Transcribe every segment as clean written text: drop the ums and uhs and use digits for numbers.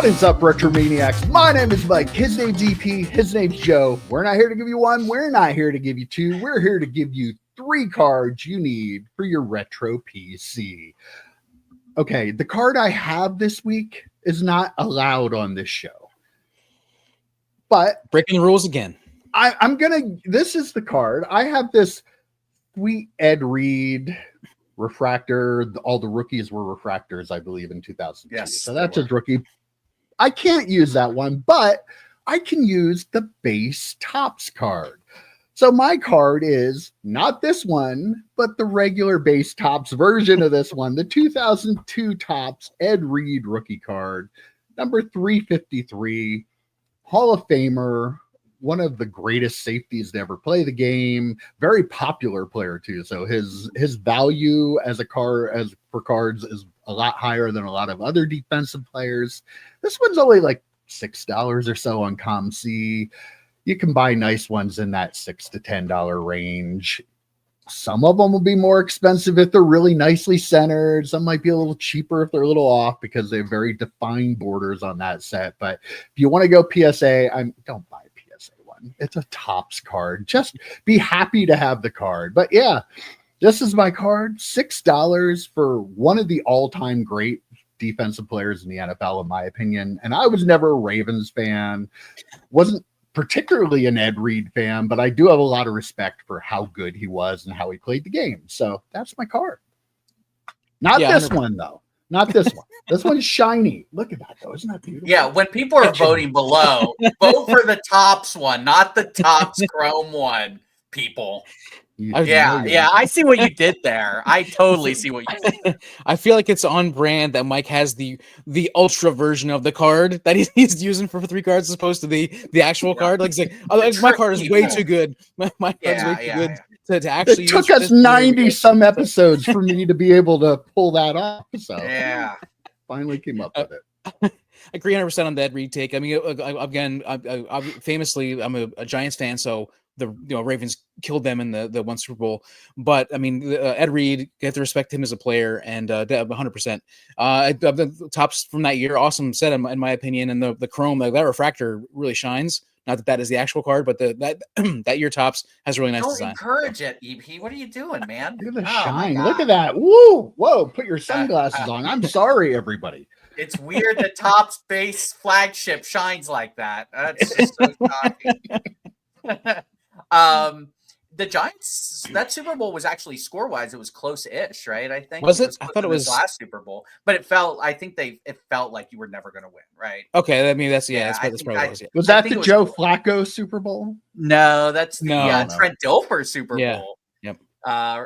What is up, RetroManiacs? My name is Mike. His name's EP. His name's Joe. We're not here to give you one. We're not here to give you two. We're here to give you 3 cards you need for your retro PC. Okay, the card I have this week is not allowed on this show. But breaking the rules again. This is the card. I have this sweet Ed Reed refractor. All the rookies were refractors, I believe, in 2002. Yes, so that's his rookie. I can't use that one, but I can use the base Topps card. So my card is not this one, but the regular base Topps version of this one, the 2002 Topps Ed Reed rookie card, number 353, Hall of Famer, one of the greatest safeties to ever play the game, very popular player too. So his value as a card for cards is a lot higher than a lot of other defensive players. This one's only like $6 or so on ComC. You can buy nice ones in that $6 to $10 range. Some of them will be more expensive if they're really nicely centered. Some might be a little cheaper if they're a little off because they have very defined borders on that set. But if you want to go PSA, don't buy a PSA one. It's a Topps card. Just be happy to have the card. But yeah, this is my card. $6 for one of the all-time great defensive players in the NFL, in my opinion. And I was never a Ravens fan. Wasn't particularly an Ed Reed fan, but I do have a lot of respect for how good he was and how he played the game. So that's my card. Not this 100%. One, though. Not this one. This one's shiny. Look at that, though. Isn't that beautiful? Yeah, when people are voting below, vote for the Topps one, not the Topps Chrome one, people. Yeah, I see what you did there. I totally see what you did. I feel like it's on brand that Mike has the ultra version of the card that he's using for 3 cards as opposed to the actual card. Like, it's like, my card is way too good. My card is way too good to actually. It took us 90 some episodes for me to be able to pull that off. So yeah, finally came up with it. I agree 100% on that retake. I mean, again, famously, I'm a Giants fan, so the Ravens killed them in the one Super Bowl. But I mean, Ed Reed, you have to respect him as a player, and 100%. The Topps from that year, awesome set in my opinion, and the chrome, that refractor really shines. Not that is the actual card, but that year Topps has a really nice design. Don't encourage it, EP. What are you doing, man? Look at the shine. Look at that. Woo! Whoa! Put your sunglasses on. I'm sorry, everybody. It's weird that Topps base flagship shines like that. That's just so shocking. The Giants, that Super Bowl was actually score-wise, it was close-ish, right? I think. Was it? I thought it was last Super Bowl, but it felt like you were never going to win, right? Okay, I mean that's probably was. Was that the Joe Flacco Super Bowl? No, that's the Trent Dilfer Super Bowl. Yep.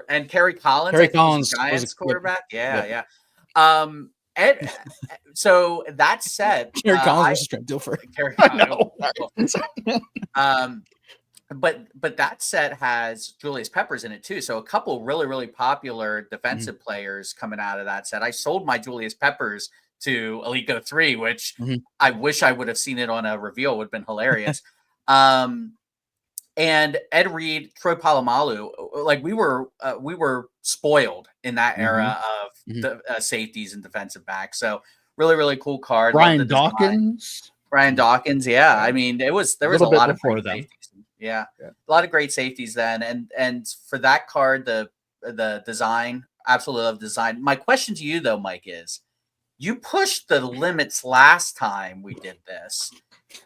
And Kerry Collins. Kerry Collins Giants was quarterback. Yeah. So that said, Kerry Collins versus Trent Dilfer. But that set has Julius Peppers in it too. So a couple really, really popular defensive players coming out of that set. I sold my Julius Peppers to Alico 3, which I wish I would have seen it on a reveal. It would have been hilarious. And Ed Reed, Troy Polamalu, like we were spoiled in that era of the safeties and defensive backs. So really, really cool card. Brian Dawkins. Yeah. I mean, there was a lot of before safeties. Yeah, a lot of great safeties then, and for that card, the design, absolutely love design. My question to you though, Mike, is you pushed the limits last time we did this,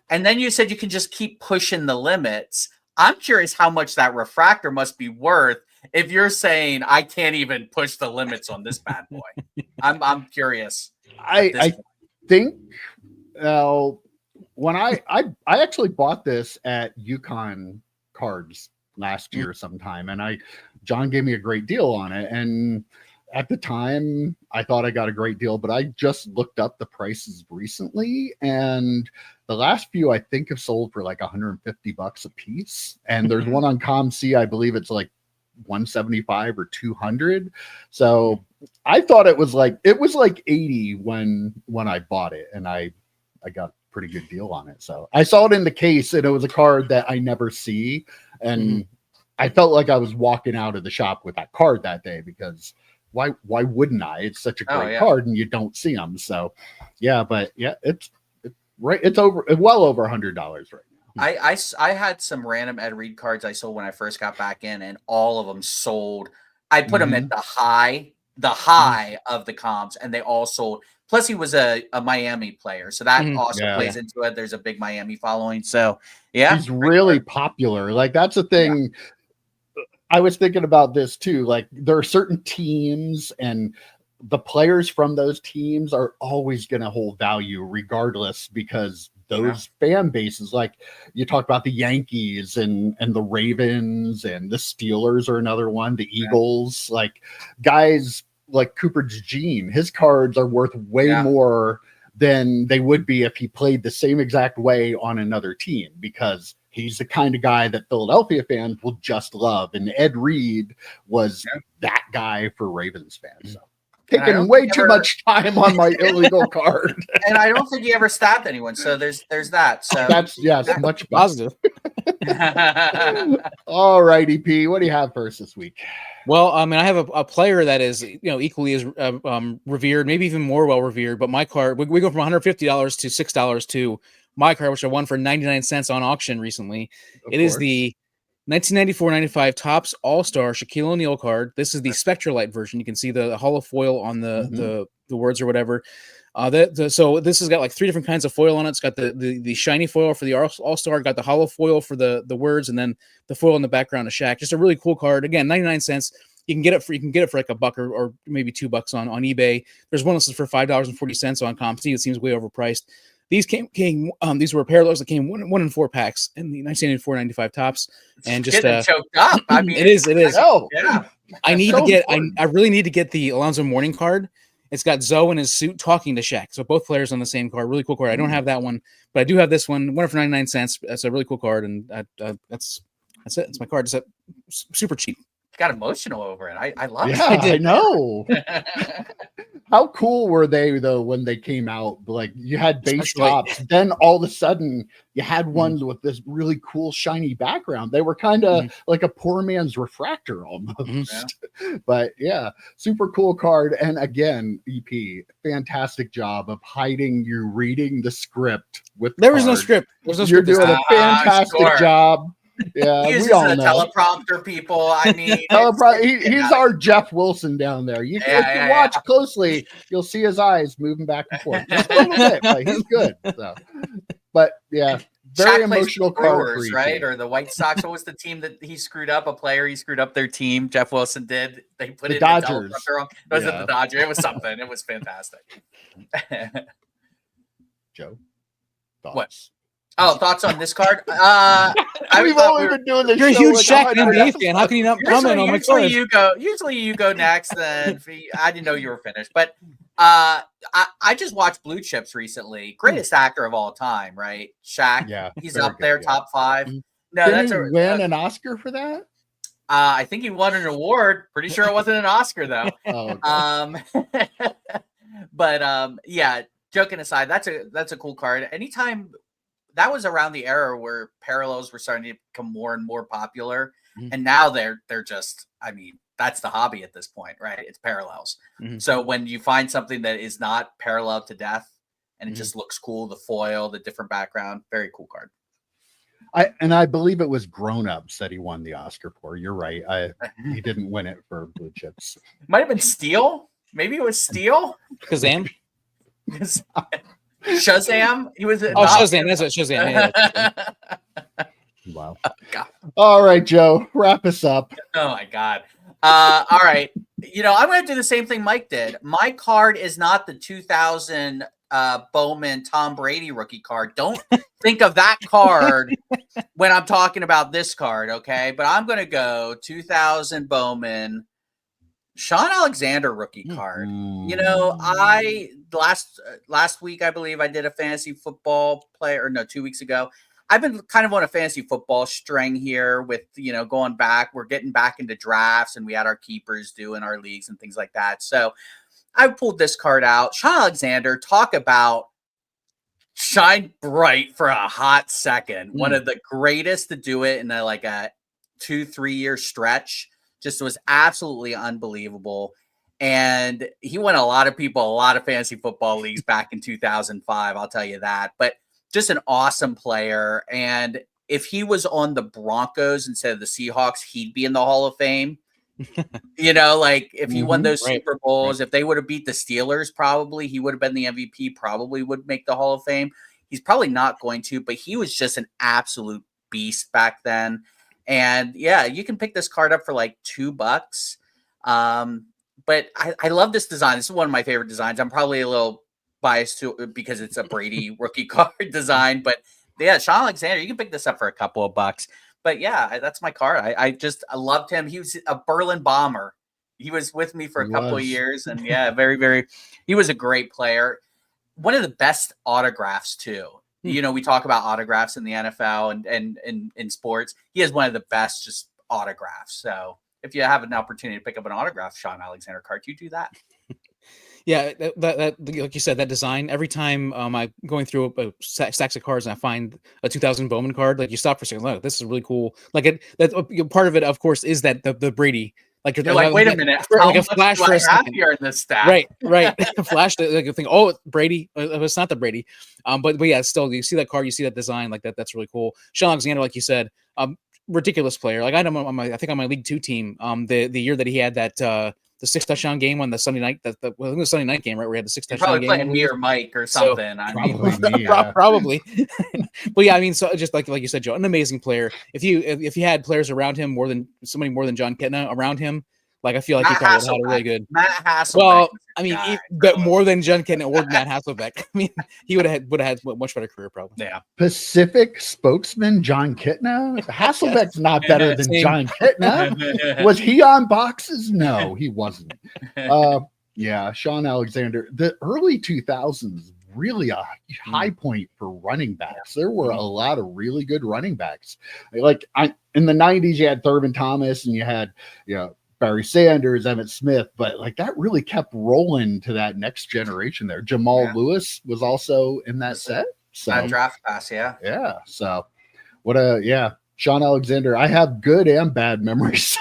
and then you said you can just keep pushing the limits. I'm curious how much that refractor must be worth if you're saying I can't even push the limits on this bad boy. I'm curious. I think when I actually bought this at Yukon Cards last year sometime, and John gave me a great deal on it, and at the time I thought I got a great deal, but I just looked up the prices recently, and the last few I think have sold for like $150 a piece, and there's one on ComC, I believe it's like 175 or 200. So I thought it was like 80 when I bought it, and I got pretty good deal on it. So I saw it in the case, and it was a card that I never see, and I felt like I was walking out of the shop with that card that day, because why wouldn't I? It's such a great card, and you don't see them. So yeah, but yeah, it's Right, it's well over $100 right now. I had some random Ed Reed cards I sold when I first got back in, and all of them sold. I put them at the high of the comps, and they all sold. Plus, he was a Miami player, so that also plays into it. There's a big Miami following, so yeah, he's really popular. Like that's the thing. I was thinking about this too. Like there are certain teams, and the players from those teams are always going to hold value regardless, because those fan bases, like you talk about the Yankees and the Ravens and the Steelers are another one, the Eagles, like guys like Cooper DeJean, his cards are worth way more than they would be if he played the same exact way on another team, because he's the kind of guy that Philadelphia fans will just love. And Ed Reed was that guy for Ravens fans. So taking way too much time on my illegal card. And I don't think he ever stabbed anyone. So there's that. So that's much positive. All righty, P. What do you have for us this week? Well, I mean, I have a player that is, equally as revered, maybe even more well revered. But my card, we go from $150 to $6 to my card, which I won for 99 cents on auction recently. It is the 1994-95 Topps All-Star Shaquille O'Neal card. This is the Spectralite version. You can see the hollow foil on the words or whatever. So this has got like 3 different kinds of foil on it. It's got the shiny foil for the All-Star, got the hollow foil for the words, and then the foil in the background of Shaq. Just a really cool card. Again, 99 cents. You can get it for like $1 or maybe $2 on eBay. There's one listed for $5.40 on ComC. It seems way overpriced. These these were parallels that came 1 in 4 packs in the 1994-95 Topps, and just choked up. I mean, it is. Yeah, I need to get. I really need to get the Alonzo Mourning card. It's got Zoe in his suit talking to Shaq, so both players on the same card. Really cool card. I don't have that one, but I do have this one. Won it for 99 cents. That's a really cool card, and that's it. It's my card. It's super cheap. Got emotional over it. I love it. Yeah, I know. How cool were they though when they came out? Like you had base tops, then all of a sudden you had ones with this really cool shiny background. They were kind of like a poor man's refractor almost. But yeah, super cool card. And again, EP, fantastic job of hiding you reading the script with there was no script. You're doing a fantastic job. Yeah, he we all know. Teleprompter, people. I mean, he's our Jeff Wilson down there. If you watch closely, you'll see his eyes moving back and forth just a little bit, but he's good. So. But yeah, very emotional card, right? Or the White Sox. What was the team that he screwed up? A player he screwed up their team. Jeff Wilson did. They put it Dodgers. Was it the Dodgers? It was something. It was fantastic. Joe, thoughts? What? Oh, thoughts on this card? We've only been doing this. You're a huge Shaq NBA fan. How can you not comment on my card? Usually you go next. Then I didn't know you were finished, but I just watched Blue Chips recently. Greatest actor of all time, right? Shaq. Yeah, he's up there, top 5. No, did he win an Oscar for that? I think he won an award. Pretty sure it wasn't an Oscar though. Okay. But yeah. Joking aside, that's a cool card. Anytime. That was around the era where parallels were starting to become more and more popular. And now they're just, I mean, that's the hobby at this point, right? It's parallels. So when you find something that is not parallel to death and it just looks cool, the foil, the different background, very cool card. I believe it was Grown Ups that he won the Oscar for. You're right. He didn't win it for Blue Chips. Might have been Steel. Maybe it was Steel. Kazam. Shazam. He was. Shazam. That's it. Shazam. Yeah. Wow. All right, Joe. Wrap us up. Oh my God. All right. I'm going to do the same thing Mike did. My card is not the 2000 Bowman Tom Brady rookie card. Don't think of that card when I'm talking about this card, okay? But I'm going to go 2000 Bowman Sean Alexander rookie card. I last week, I believe I did a fantasy football player, or no, 2 weeks ago. I've been kind of on a fantasy football string here with, going back. We're getting back into drafts and we had our keepers doing our leagues and things like that. So I pulled this card out. Sean Alexander, talk about shine bright for a hot second. One of the greatest to do it in a 2-3 year stretch. Just was absolutely unbelievable. And he won a lot of people, a lot of fantasy football leagues back in 2005. I'll tell you that. But just an awesome player. And if he was on the Broncos instead of the Seahawks, he'd be in the Hall of Fame. Like if he won those Super Bowls, if they would have beat the Steelers, probably he would have been the MVP, probably would make the Hall of Fame. He's probably not going to, but he was just an absolute beast back then. And yeah, you can pick this card up for like $2. But I love this design. This is one of my favorite designs. I'm probably a little biased to it because it's a Brady rookie card design, but yeah, Sean Alexander, you can pick this up for a couple of bucks. But yeah, that's my card. I loved him. He was a Berlin Bomber. He was with me for a couple of years, and yeah, he was a great player. One of the best autographs too. We talk about autographs in the NFL and in sports. He has one of the best just autographs. So if you have an opportunity to pick up an autograph Sean Alexander card, you do that. Yeah, that like you said, that design. Every time I'm going through a stacks of cards and I find a 2000 Bowman card, like you stop for a second, look, this is really cool. Like part of it, of course, is that the Brady. Like you're like, wait a minute, like a flash for a second here in this stack. Right. Flash, like you think, oh, Brady. It's not the Brady. But yeah, still, you see that card, you see that design, like that. That's really cool. Sean Alexander, like you said, ridiculous player. Like I know I think on my League 2 team, the year that he had that the 6 touchdown game on the Sunday night, the Sunday night game, right? We had the 6 touchdown game. Probably playing me or Mike or something. So, probably. But yeah, I mean, so just like you said, Joe, an amazing player. If you had players around him more than John Kitna around him, like I feel like he probably would have had a really good. Matt Hasselbeck. Well, I mean, but more than John Kitna or Matt Hasselbeck. I mean, he would have had a much better career, probably. Yeah. Pacific spokesman John Kitna. Hasselbeck's not better than John Kitna. Was he on boxes? No, he wasn't. Yeah, Sean Alexander. The early 2000s, really a high point for running backs. There were a lot of really good running backs. Like in the 90s, you had Thurman Thomas and you had Barry Sanders, Emmitt Smith, but like that really kept rolling to that next generation there. Jamal Lewis was also in that set. So draft class, yeah. So Sean Alexander, I have good and bad memories.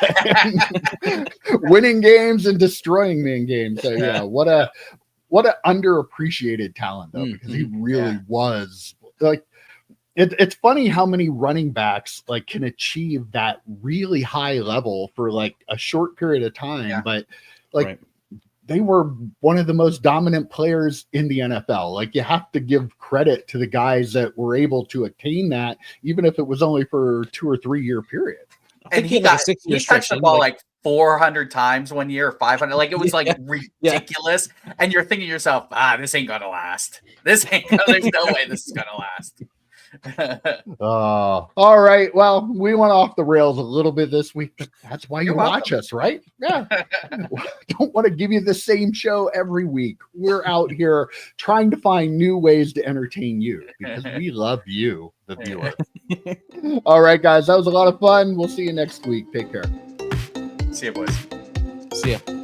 Winning games and destroying me in games. So yeah, what a underappreciated talent though, because he really was like. It's funny how many running backs like can achieve that really high level for like a short period of time, but like they were one of the most dominant players in the NFL. Like you have to give credit to the guys that were able to attain that, even if it was only for 2 or 3 year period. And he touched the ball like 400 times one year, or 500. Like it was like ridiculous. And you're thinking to yourself, this ain't gonna last. There's no way this is gonna last. All right. Well, we went off the rails a little bit this week, but that's why you watch us, right? Yeah. Don't want to give you the same show every week. We're out here trying to find new ways to entertain you because we love you, the viewer. All right, guys. That was a lot of fun. We'll see you next week. Take care. See you, boys. See ya.